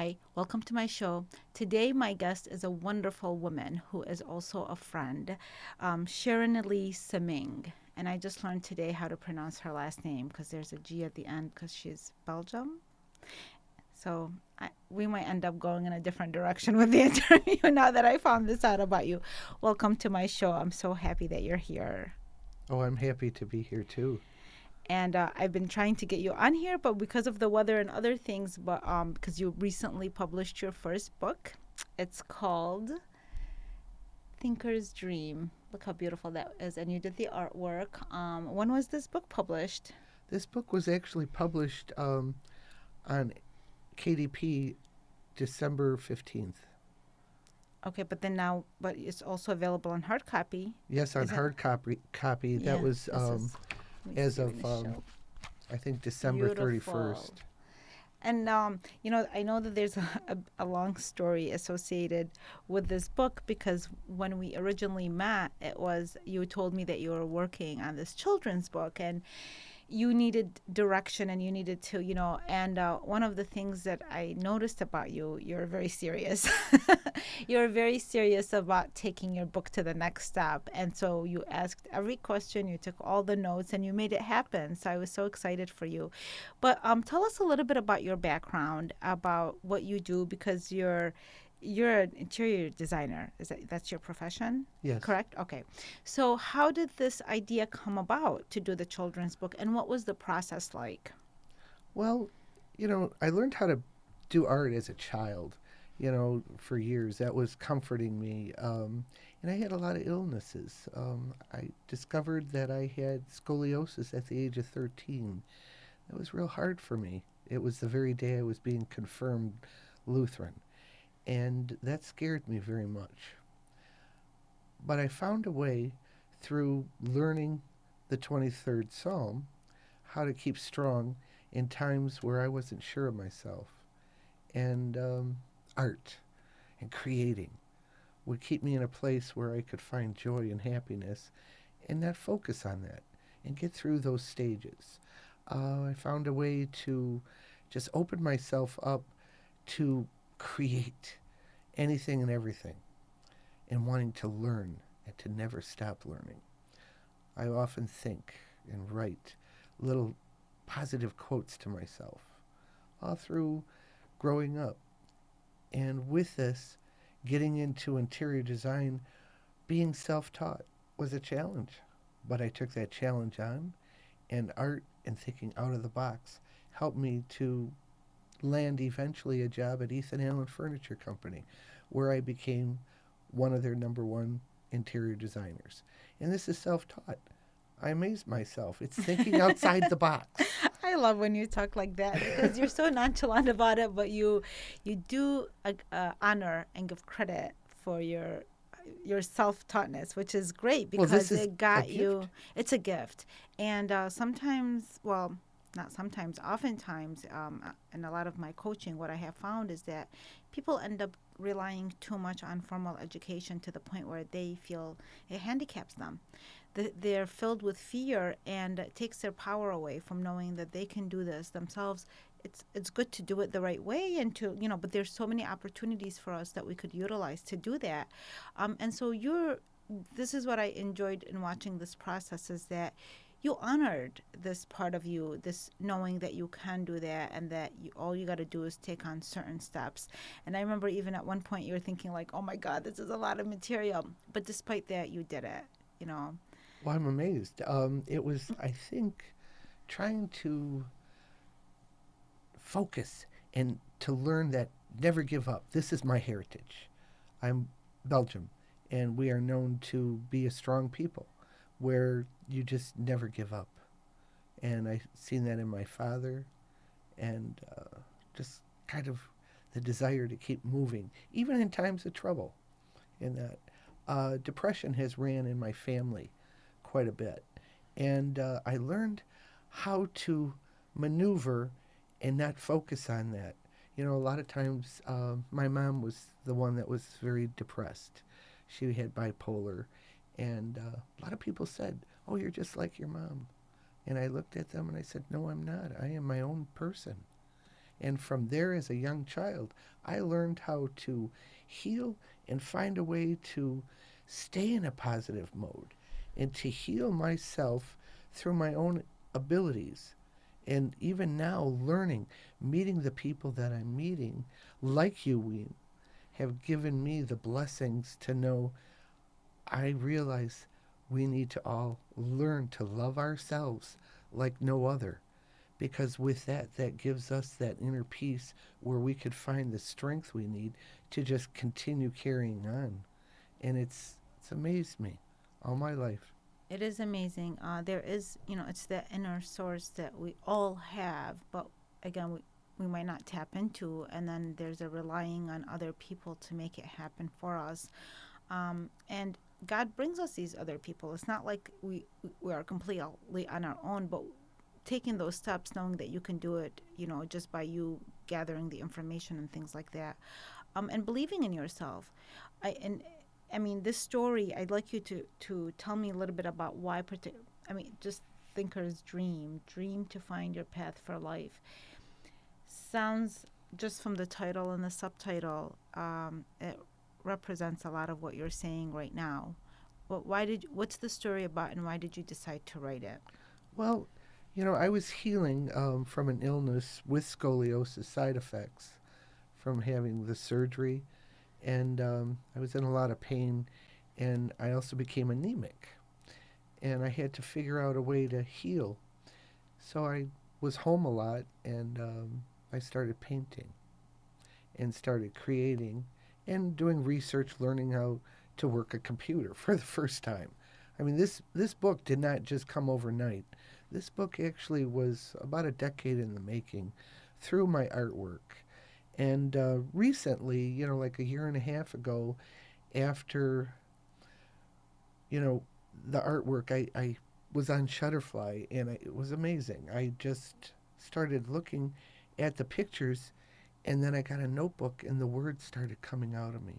Hi, welcome to my show. Today, my guest is a wonderful woman who is also a friend, Sharon Lee Samyn. And I just learned today how to pronounce her last name because there's a G at the end because she's Belgium. So we might end up going in a different direction with the interview now that I found this out about you. Welcome to my show. I'm so happy that you're here. Oh, I'm happy to be here too. And I've been trying to get you on here, but because of the weather and other things, but because you recently published your first book, it's called Thinker's Dream. Look how beautiful that is, and you did the artwork. When was this book published? This book was actually published on KDP December 15th. Okay, but then now, but it's also available in hard copy. Yes, on Is it? hard copy. That Yeah, was this is. Let me as see, let me of, show. I think, December Beautiful. 31st. And I know that there's a long story associated with this book because when we originally met, it was you told me that you were working on this children's book and you needed direction and you needed to, and one of the things that I noticed about you, you're very serious. You're very serious about taking your book to the next step. And so you asked every question, you took all the notes, and you made it happen. So I was so excited for you. But tell us a little bit about your background, about what you do, because you're an interior designer. That's your profession? Yes. Correct? Okay. So how did this idea come about to do the children's book and what was the process like? Well, I learned how to do art as a child, for years. That was comforting me. And I had a lot of illnesses. I discovered that I had scoliosis at the age of 13. It was real hard for me. It was the very day I was being confirmed Lutheran. And that scared me very much. But I found a way through learning the 23rd Psalm how to keep strong in times where I wasn't sure of myself. And art and creating would keep me in a place where I could find joy and happiness and not focus on that and get through those stages. I found a way to just open myself up to create anything and everything and wanting to learn and to never stop learning. I often think and write little positive quotes to myself all through growing up. And with this, getting into interior design, being self taught was a challenge. But I took that challenge on, and art and thinking out of the box helped me to land eventually a job at Ethan Allen Furniture Company, where I became one of their number one interior designers. And this is self taught. I amaze myself. It's thinking outside the box. I love when you talk like that because you're so nonchalant about it, but you do honor and give credit for your self-taughtness, which is great Well, this because is it a got gift. you. It's a gift, and sometimes, well, not sometimes, oftentimes, in a lot of my coaching, what I have found is that people end up relying too much on formal education to the point where they feel it handicaps them. They're filled with fear and it takes their power away from knowing that they can do this themselves. It's good to do it the right way and to but there's so many opportunities for us that we could utilize to do that. And so this is what I enjoyed in watching this process is that you honored this part of you, this knowing that you can do that and that all you got to do is take on certain steps. And I remember even at one point you were thinking like, oh my God, this is a lot of material. But despite that, you did it, you know. Well, I'm amazed. It was, I think, trying to focus and to learn that never give up. This is my heritage. I'm Belgium, and we are known to be a strong people where you just never give up. And I've seen that in my father and just kind of the desire to keep moving, even in times of trouble. In that depression has ran in my family quite a bit. And I learned how to maneuver and not focus on that. A lot of times my mom was the one that was very depressed. She had bipolar. And a lot of people said, "Oh, you're just like your mom." And I looked at them and I said, "No, I'm not. I am my own person." And from there, as a young child, I learned how to heal and find a way to stay in a positive mode and to heal myself through my own abilities. And even now, learning, meeting the people that I'm meeting, like you, Ween, have given me the blessings to know I realize we need to all learn to love ourselves like no other. Because with that, that gives us that inner peace where we could find the strength we need to just continue carrying on. And it's amazed me all my life. It is amazing. There is, it's that inner source that we all have, but again, we might not tap into. And then there's a relying on other people to make it happen for us. And God brings us these other people. It's not like we are completely on our own, but taking those steps, knowing that you can do it, just by you gathering the information and things like that, and believing in yourself. I mean, this story, I'd like you to tell me a little bit about why. Just thinker's dream to find your path for life. Sounds, just from the title and the subtitle, it represents a lot of what you're saying right now. But what's the story about, and why did you decide to write it? Well, I was healing from an illness with scoliosis side effects from having the surgery, and I was in a lot of pain, and I also became anemic, and I had to figure out a way to heal. So I was home a lot, and I started painting and started creating and doing research, learning how to work a computer for the first time. I mean, this book did not just come overnight. This book actually was about a decade in the making through my artwork. And recently, like a year and a half ago, after, you know, the artwork, I was on Shutterfly, and it was amazing. I just started looking at the pictures, and then I got a notebook, and the words started coming out of me.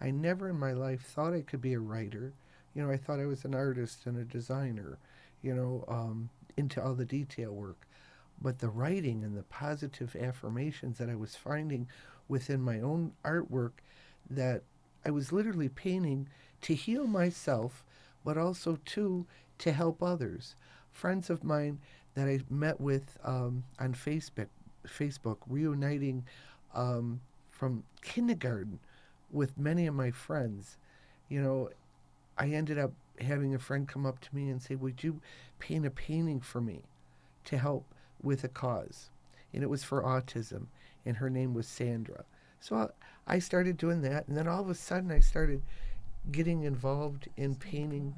I never in my life thought I could be a writer. I thought I was an artist and a designer, into all the detail work. But the writing and the positive affirmations that I was finding within my own artwork, that I was literally painting to heal myself, but also too to help others. Friends of mine that I met with on Facebook, reuniting from kindergarten with many of my friends. You know, I ended up having a friend come up to me and say, "Would you paint a painting for me to help with a cause?" And it was for autism, and her name was Sandra. So I started doing that, and then all of a sudden I started getting involved in painting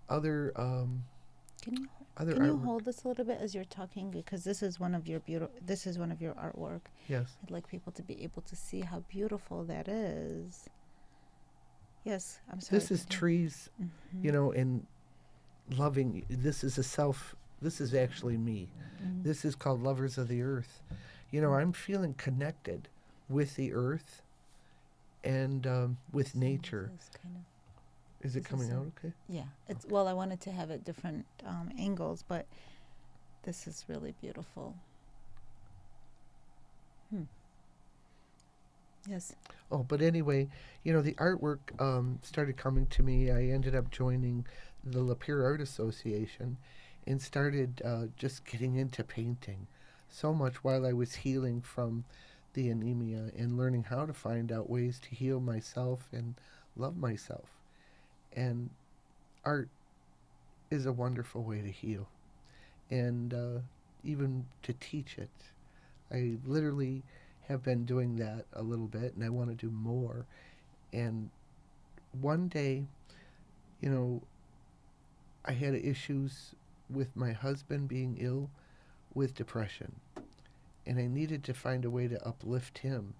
other Can you other can you artwork. hold this a little bit as you're talking, because this is one of your this is one of your artwork. Yes, I'd like people to be able to see how beautiful that is. Yes, I'm sorry. this is Continue. trees, Mm-hmm. and loving. This is a self. This is actually me. Mm-hmm. This is called Lovers of the Earth. I'm feeling connected with the earth and with nature. This is kind of Is it this is coming out okay? yeah. It's well, I wanted to have it different angles, but this is really beautiful. Hmm. Yes. Oh, but anyway, the artwork started coming to me. I ended up joining the Lapeer Art Association and started just getting into painting so much while I was healing from the anemia and learning how to find out ways to heal myself and love myself. And art is a wonderful way to heal and even to teach it. I literally have been doing that a little bit, and I want to do more. And one day, you know, I had issues with my husband being ill with depression, and I needed to find a way to uplift him,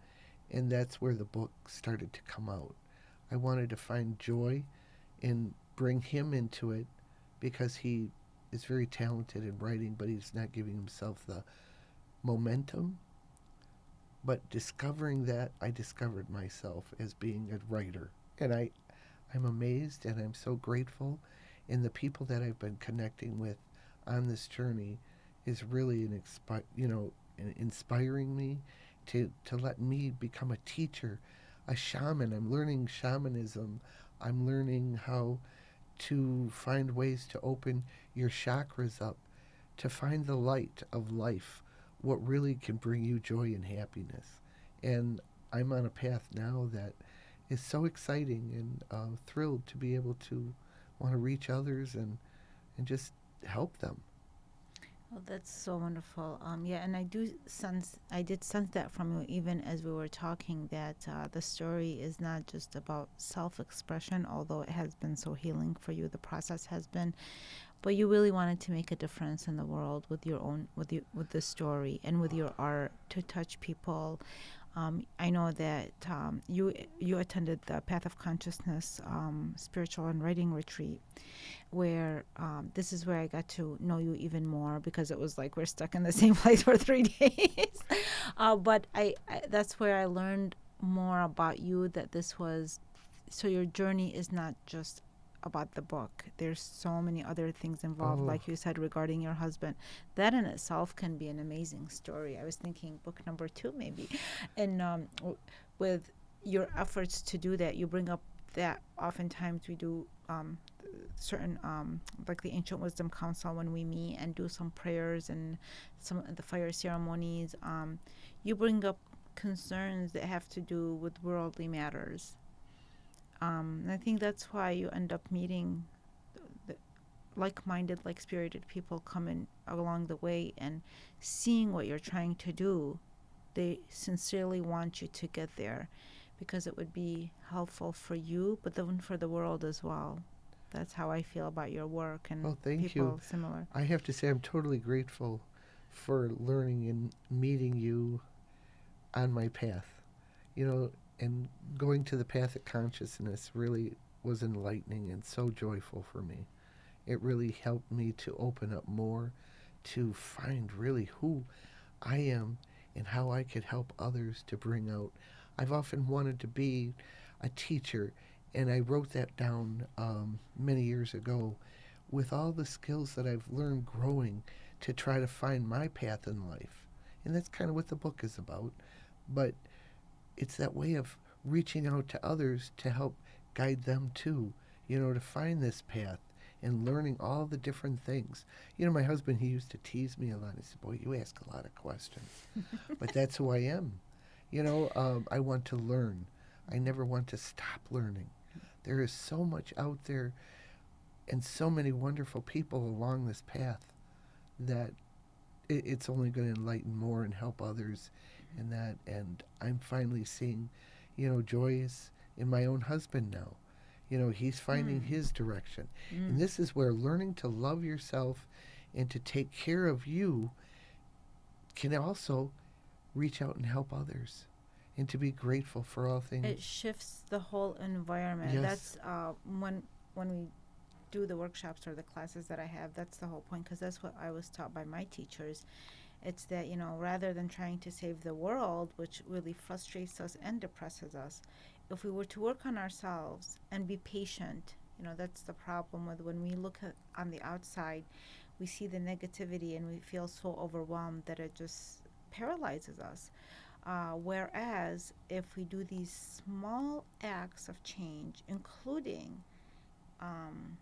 and that's where the book started to come out. I wanted to find joy and bring him into it because he is very talented in writing, but he's not giving himself the momentum. But discovering that, I discovered myself as being a writer. And I'm amazed and I'm so grateful. And the people that I've been connecting with on this journey is really and inspiring me to let me become a teacher, a shaman. I'm learning shamanism. I'm learning how to find ways to open your chakras up, to find the light of life, what really can bring you joy and happiness. And I'm on a path now that is so exciting and thrilled to be able to want to reach others and just help them. Oh, that's so wonderful. Yeah, and I did sense that from you even as we were talking that the story is not just about self-expression, although it has been so healing for you. The process has been, but you really wanted to make a difference in the world with your own, with the story and with your art to touch people. I know that you attended the Path of Consciousness spiritual and writing retreat, where this is where I got to know you even more because it was like we're stuck in the same place for 3 days. But that's where I learned more about you. That this was so your journey is not just about the book. There's so many other things involved, Oh, like you said regarding your husband. That in itself can be an amazing story. I was thinking book number 2 maybe, and with your efforts to do that, you bring up that oftentimes we do certain like the ancient wisdom council when we meet and do some prayers and some of the fire ceremonies, you bring up concerns that have to do with worldly matters, and I think that's why you end up meeting the like-minded, like-spirited people coming along the way and seeing what you're trying to do. They sincerely want you to get there because it would be helpful for you, but then for the world as well. That's how I feel about your work and well, thank you. people similar. I have to say, I'm totally grateful for learning and meeting you on my path. You know, and going to the path of consciousness really was enlightening and so joyful for me. It really helped me to open up more, to find really who I am and how I could help others to bring out. I've often wanted to be a teacher, and I wrote that down many years ago with all the skills that I've learned growing to try to find my path in life. And that's kind of what the book is about. But it's that way of reaching out to others to help guide them too, to find this path and learning all the different things. My husband, he used to tease me a lot. He said, "Boy, you ask a lot of questions." But that's who I am. I want to learn. I never want to stop learning. There is so much out there and so many wonderful people along this path that it's only going to enlighten more and help others in that. And I'm finally seeing, joys in my own husband now. He's finding Mm. his direction. And Mm. this is where learning to love yourself and to take care of you can also reach out and help others and to be grateful for all It things. shifts the whole environment. Yes. That's when we do the workshops or the classes that I have. That's the whole point because that's what I was taught by my teachers. It's that, rather than trying to save the world, which really frustrates us and depresses us, if we were to work on ourselves and be patient, that's the problem with when we look at on the outside, we see the negativity and we feel so overwhelmed that it just paralyzes us. Whereas if we do these small acts of change, including um,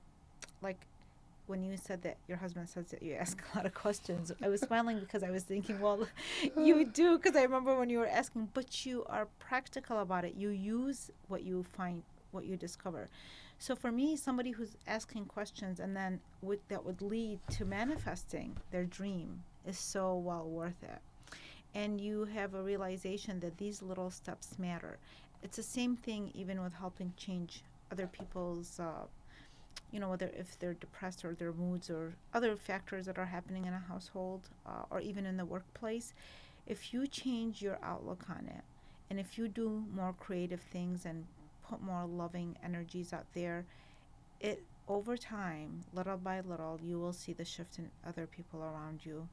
like when you said that your husband says that you ask a lot of questions, I was smiling because I was thinking, well, you do, because I remember when you were asking, but you are practical about it. You use what you find, what you discover. So for me, somebody who's asking questions and then that would lead to manifesting their dream is so well worth it. And you have a realization that these little steps matter. It's the same thing even with helping change other people's whether if they're depressed or their moods or other factors that are happening in a household or even in the workplace. If you change your outlook on it, and if you do more creative things and put more loving energies out there, it over time, little by little, you will see the shift in other people around you.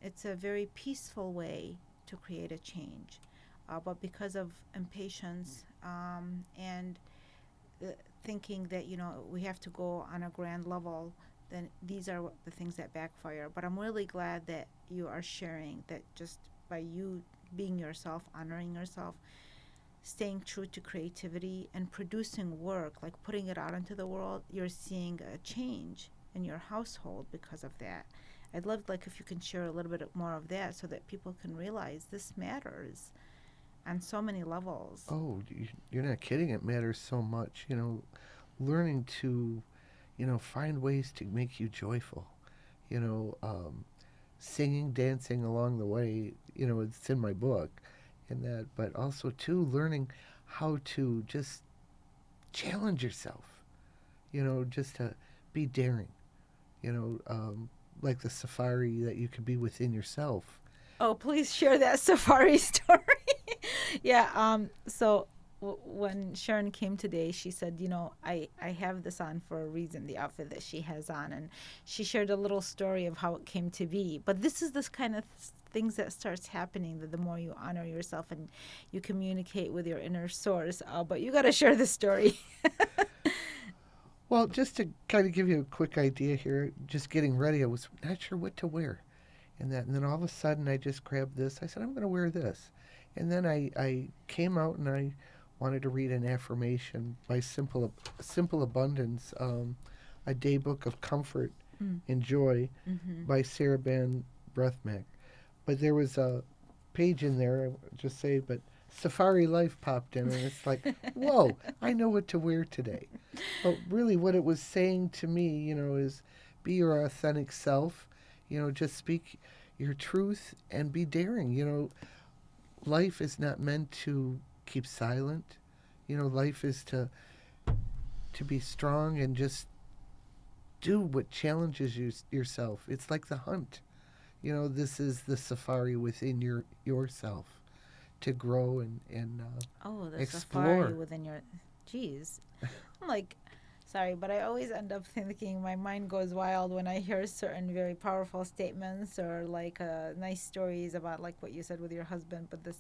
It's a very peaceful way to create a change. But because of impatience and uh, thinking that we have to go on a grand level, then these are the things that backfire. But I'm really glad that you are sharing that just by you being yourself, honoring yourself, staying true to creativity, and producing work, like putting it out into the world, you're seeing a change in your household because of that. I'd love, like, if you can share a little bit more of that so that people can realize this matters on so many levels. Oh, you're not kidding. It matters so much. Learning to, find ways to make you joyful. You know, singing, dancing along the way. It's in my book, and that. But also too, learning how to just challenge yourself. Just to be daring. Like the safari that you could be within yourself. Oh, please share that safari story. Yeah. So when Sharon came today, she said, I have this on for a reason, the outfit that she has on. And she shared a little story of how it came to be. But this is this kind of things that starts happening the more you honor yourself and you communicate with your inner source. But you got to share the story. Well, just to kind of give you a quick idea here, just getting ready, I was not sure what to wear. And then all of a sudden, I just grabbed this. I said, I'm going to wear this. And then I came out and I wanted to read an affirmation by Simple Abundance, a day book of comfort Mm. and joy Mm-hmm. by Sarah Ban Breathmack. But there was a page in there, I'll just say, but Safari Life popped in, and it's like, whoa, I know what to wear today. But really, what it was saying to me, is be your authentic self. Just speak your truth and be daring. Life is not meant to keep silent. Life is to be strong and just do what challenges yourself. It's like the hunt. This is the safari within yourself to grow and Oh, the safari explore. within your. Geez. I'm like, sorry, but I always end up thinking my mind goes wild when I hear certain very powerful statements or like nice stories about like what you said with your husband. But the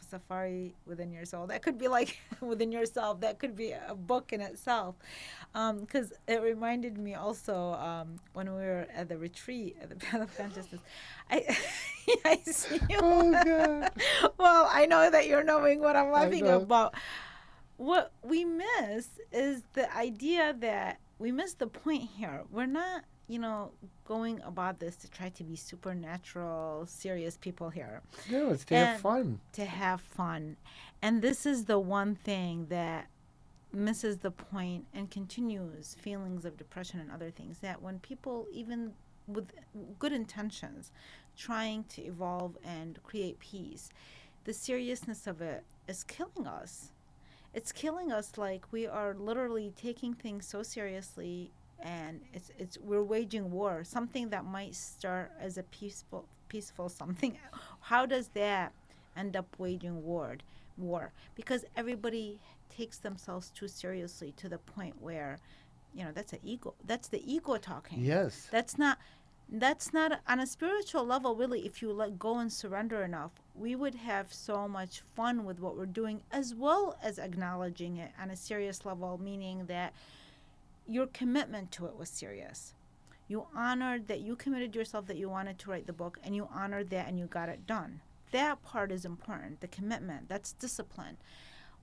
safari within your soul, that could be like within yourself. That could be a book in itself. Because it reminded me also when we were at the retreat at the Path of Consciousness. I I see you. Oh God, Well, I know that you're knowing what I'm I laughing know. about. What we miss is the idea that we miss the point here. We're not, going about this to try to be supernatural, serious people here No, it's to have and fun. to have fun. And this is the one thing that misses the point and continues feelings of depression and other things that when people, even with good intentions, trying to evolve and create peace, the seriousness of it is killing us. It's killing us, like we are literally taking things so seriously, and it's we're waging war, something that might start as a peaceful something. How does that end up waging war? Because everybody takes themselves too seriously to the point where, that's an ego, that's the ego talking. Yes. That's not that's not on a spiritual level, really. If you let go and surrender enough, we would have so much fun with what we're doing, as well as acknowledging it on a serious level, meaning that your commitment to it was serious. You honored that you committed yourself, that you wanted to write the book, and you honored that and you got it done. That part is important, the commitment. That's discipline.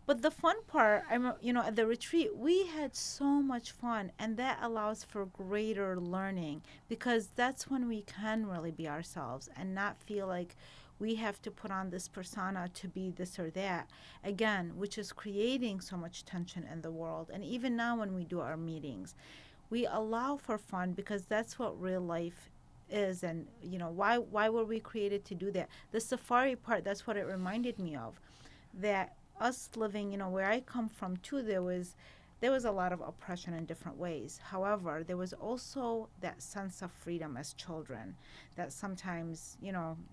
But the fun part, at the retreat, we had so much fun, and that allows for greater learning because that's when we can really be ourselves and not feel like we have to put on this persona to be this or that. Again, which is creating so much tension in the world. And even now, when we do our meetings, we allow for fun because that's what real life is. And why were we created to do that? The safari part, that's what it reminded me of, that us living, where I come from too, there was a lot of oppression in different ways. However, there was also that sense of freedom as children that sometimes,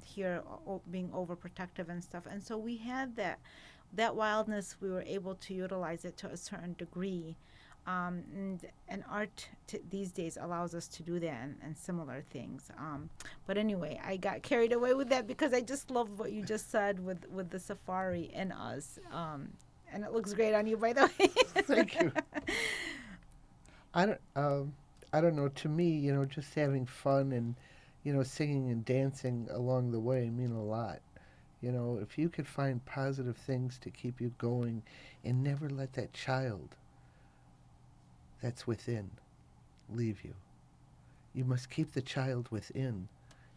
here being overprotective and stuff. And so we had that wildness. We were able to utilize it to a certain degree. And art these days allows us to do that and similar things. But anyway, I got carried away with that because I just love what you just said with the safari in us. And it looks great on you, by the way. Thank you. I don't. I don't know. To me, just having fun and singing and dancing along the way mean a lot. If you could find positive things to keep you going and never let that child that's within leave you. You must keep the child within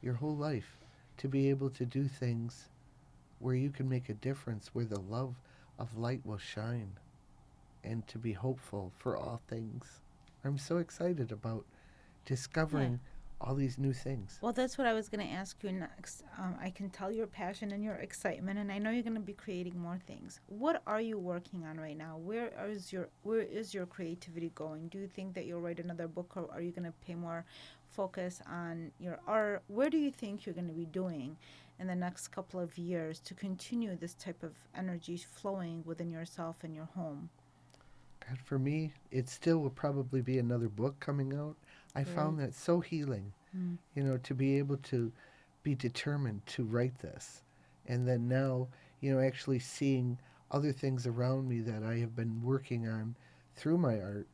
your whole life to be able to do things where you can make a difference, where the love of light will shine, and to be hopeful for all things. I'm so excited about Yeah. discovering all these new things. Well, that's what I was going to ask you next. I can tell your passion and your excitement, and I know you're going to be creating more things. What are you working on right now? Where is your creativity going? Do you think that you'll write another book, or are you going to pay more focus on your art? Where do you think you're going to be doing in the next couple of years to continue this type of energy flowing within yourself and your home? God, for me, it still will probably be another book coming out. I found Great. that so healing, Mm. to be able to be determined to write this. And then now, actually seeing other things around me that I have been working on through my art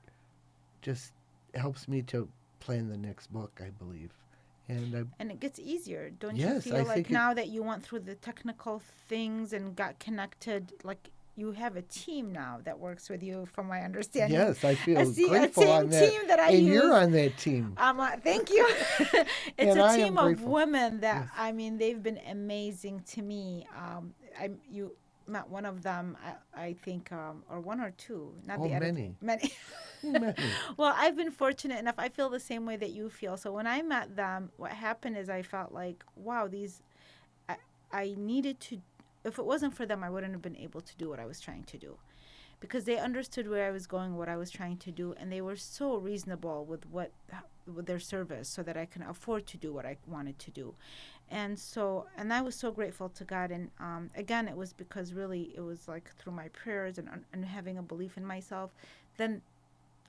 just helps me to plan the next book, I believe. And And it gets easier. Don't you yes, I feel like think it, now that you went through the technical things and got connected, like you have a team now that works with you, from my understanding? yes, I A, feel see, a grateful same on that. team that I And you're use. on that team. Thank you. It's And a I am team of grateful. women that, Yes. I mean, they've been amazing to me. You met one of them, I think, or one or two, not Oh, the editor, many. many. Many. Well, I've been fortunate enough. I feel the same way that you feel. So when I met them, what happened is I felt like, wow, I, I needed to. If it wasn't for them, I wouldn't have been able to do what I was trying to do, because they understood where I was going, what I was trying to do, and they were so reasonable with their service, so that I can afford to do what I wanted to do. And I was so grateful to God. And again, it was because really it was like through my prayers and having a belief in myself. Then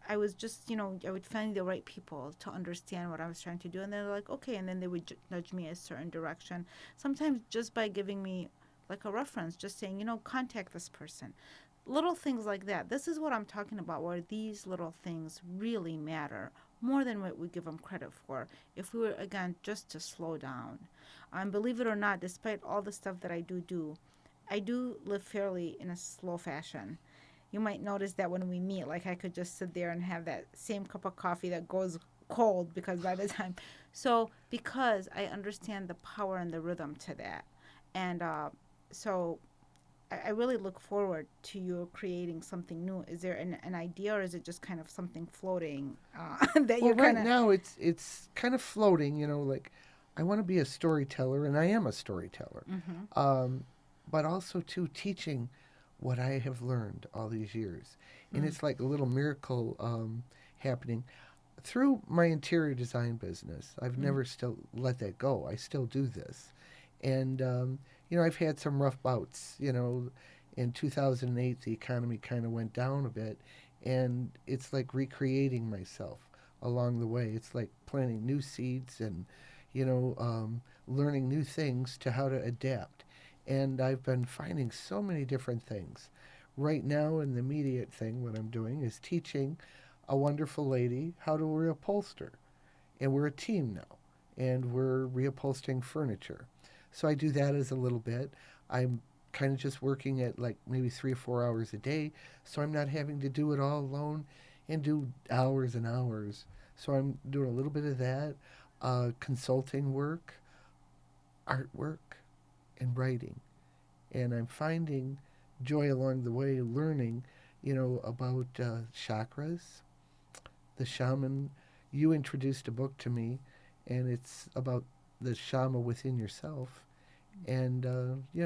I was just, I would find the right people to understand what I was trying to do. And they're like, okay. And then they would nudge me a certain direction. Sometimes just by giving me like a reference, just saying, contact this person. Little things like that. This is what I'm talking about, where these little things really matter more than what we give them credit for. If we were, again, just to slow down. Believe it or not, despite all the stuff that I do, I do live fairly in a slow fashion. You might notice that when we meet, like I could just sit there and have that same cup of coffee that goes cold, because by the time, so because I understand the power and the rhythm to that. And so I really look forward to you creating something new. Is there an idea, or is it just kind of something floating that Well, you're right kind of. now it's kind of floating, like I want to be a storyteller, and I am a storyteller. Mm-hmm. Um, but also too teaching what I have learned all these years, and Mm. it's like a little miracle happening through my interior design business. I've Mm. never still let that go. I still do this, and I've had some rough bouts. In 2008, the economy kind of went down a bit, and it's like recreating myself along the way. It's like planting new seeds and learning new things to how to adapt. And I've been finding so many different things. Right now, in the immediate thing, what I'm doing is teaching a wonderful lady how to reupholster. And we're a team now, and we're reupholstering furniture. So I do that as a little bit. I'm kind of just working at like maybe 3 or 4 hours a day, so I'm not having to do it all alone and do hours and hours. So I'm doing a little bit of that, consulting work, artwork, and writing. And I'm finding joy along the way, learning, about chakras, the shaman. You introduced a book to me, and it's about the shaman within yourself, and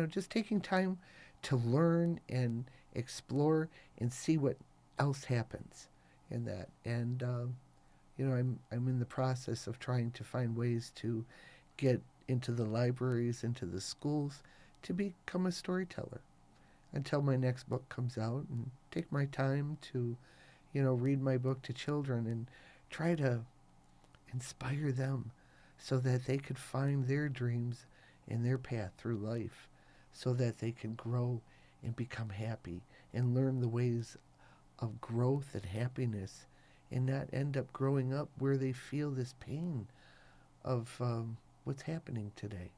just taking time to learn and explore and see what else happens in that. And I'm in the process of trying to find ways to get into the libraries, into the schools, to become a storyteller until my next book comes out, and take my time to read my book to children and try to inspire them so that they could find their dreams and their path through life, so that they can grow and become happy and learn the ways of growth and happiness, and not end up growing up where they feel this pain of what's happening today.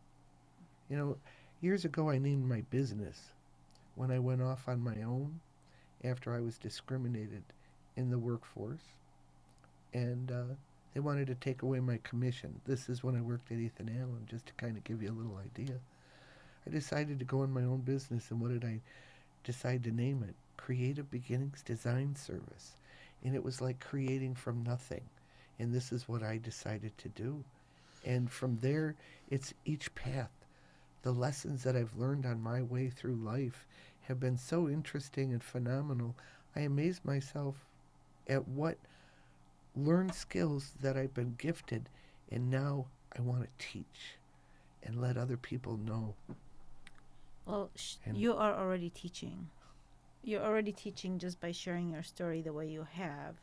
You know, Years ago, I named my business when I went off on my own after I was discriminated in the workforce, and they wanted to take away my commission. This is when I worked at Ethan Allen, just to kind of give you a little idea. I decided to go in my own business, and what did I decide to name it? Creative Beginnings Design Service. And it was like creating from nothing. And this is what I decided to do. And from there, it's each path. The lessons that I've learned on my way through life have been so interesting and phenomenal. I amaze myself at what learned skills that I've been gifted, and now I want to teach and let other people know. Well, And you are already teaching. You're already teaching just by sharing your story the way you have.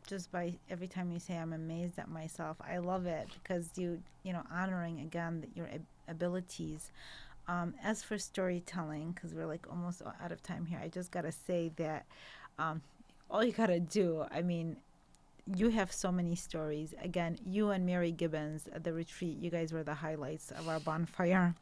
Just by every time you say, I'm amazed at myself. I love it because honoring again your abilities. As for storytelling, because we're like almost out of time here, I just got to say that all you got to do, I mean, you have so many stories. Again, you and Mary Gibbons at the retreat, you guys were the highlights of our bonfire.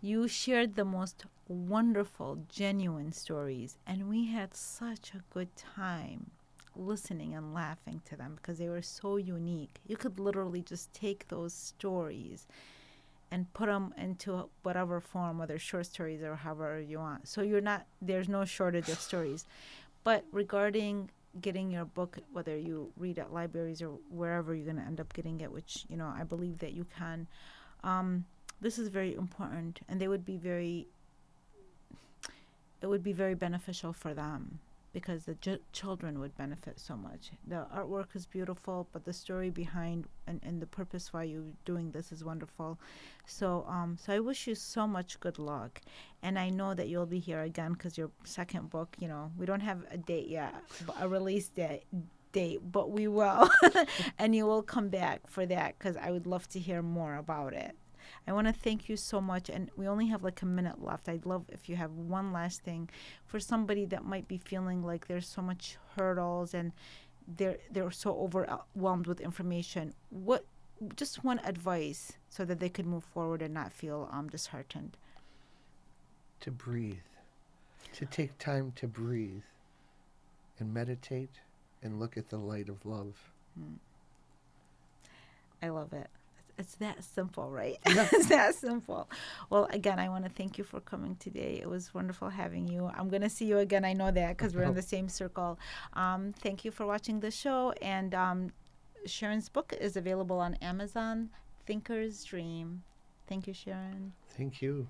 You shared the most wonderful, genuine stories, and we had such a good time listening and laughing to them because they were so unique. You could literally just take those stories and put them into whatever form, whether short stories or however you want. So there's no shortage of stories. But regarding getting your book, whether you read at libraries or wherever you're going to end up getting it, which, I believe that you can, this is very important, and it would be very beneficial for them because the children would benefit so much. The artwork is beautiful, but the story behind and the purpose why you're doing this is wonderful. So I wish you so much good luck, and I know that you'll be here again because your second book, we don't have a date yet, a release date, but we will, and you will come back for that because I would love to hear more about it. I want to thank you so much, and we only have like a minute left. I'd love if you have one last thing for somebody that might be feeling like there's so much hurdles and they're so overwhelmed with information. Just one advice so that they could move forward and not feel disheartened. to breathe, to take time to breathe and meditate and look at the light of love. I love it. It's that simple, right? Yeah. It's that simple. Well, again, I want to thank you for coming today. It was wonderful having you. I'm going to see you again. I know that because we're in the same circle. Thank you for watching the show. And Sharon's book is available on Amazon, Thinker's Dream. Thank you, Sharon. Thank you.